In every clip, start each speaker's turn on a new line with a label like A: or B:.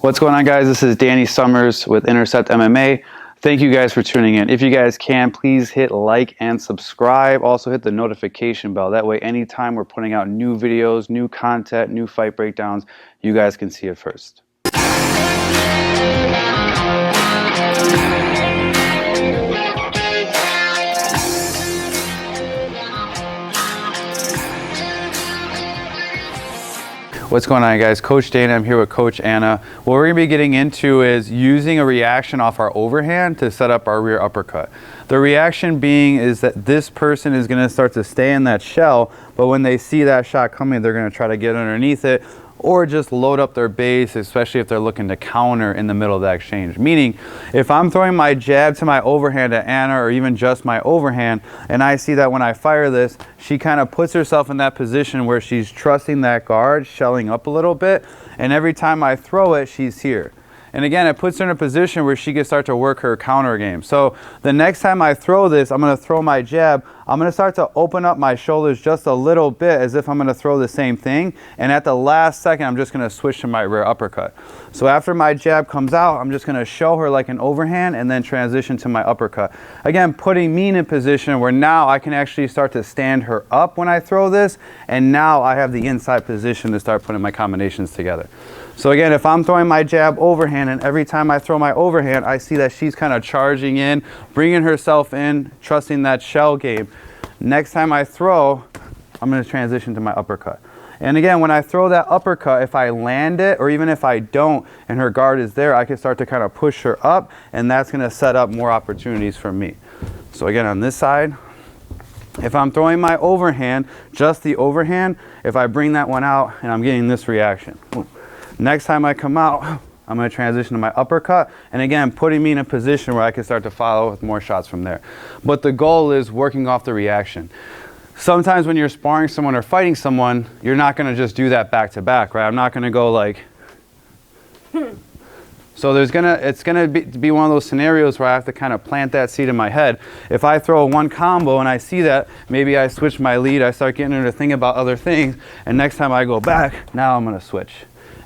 A: What's going on, guys? This is Danny Summers with Intercept MMA. Thank you guys for tuning in. If you guys can, please hit like and subscribe. Also hit the notification bell. That way, anytime we're putting out new videos, new content, new fight breakdowns, you guys can see it first. What's going on, guys? Coach Dana, I'm here with Coach Anna. What we're going to be getting into is using a reaction off our overhand to set up our rear uppercut. The reaction being is that this person is going to start to stay in that shell, but when they see that shot coming, they're going to try to get underneath it or just load up their base, especially if they're looking to counter in the middle of that exchange. Meaning, if I'm throwing my jab to my overhand at Anna, or even just my overhand, and I see that when I fire this, she kind of puts herself in that position where she's trusting that guard, shelling up a little bit, and every time I throw it, she's here. And again, it puts her in a position where she can start to work her counter game. So the next time I throw this, I'm going to throw my jab. I'm going to start to open up my shoulders just a little bit as if I'm going to throw the same thing. And at the last second, I'm just going to switch to my rear uppercut. So after my jab comes out, I'm just going to show her like an overhand and then transition to my uppercut. Again, putting me in a position where now I can actually start to stand her up when I throw this. And now I have the inside position to start putting my combinations together. So again, if I'm throwing my jab overhand, and every time I throw my overhand, I see that she's kind of charging in, bringing herself in, trusting that shell game. Next time I throw, I'm going to transition to my uppercut. And again, when I throw that uppercut, if I land it, or even if I don't, and her guard is there, I can start to kind of push her up, and that's going to set up more opportunities for me. So again, on this side, if I'm throwing my overhand, just the overhand, if I bring that one out, and I'm getting this reaction. Next time I come out, I'm going to transition to my uppercut, and again, putting me in a position where I can start to follow with more shots from there. But the goal is working off the reaction. Sometimes when you're sparring someone or fighting someone, you're not going to just do that back to back, right? I'm not going to go like... So it's gonna be one of those scenarios where I have to kind of plant that seed in my head. If I throw one combo and I see that, maybe I switch my lead, I start getting her to think about other things, and next time I go back, now I'm going to switch.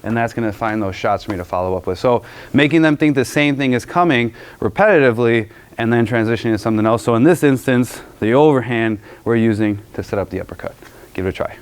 A: And that's going to find those shots for me to follow up with. So making them think the same thing is coming repetitively and then transitioning to something else. So in this instance, the overhand we're using to set up the uppercut. Give it a try.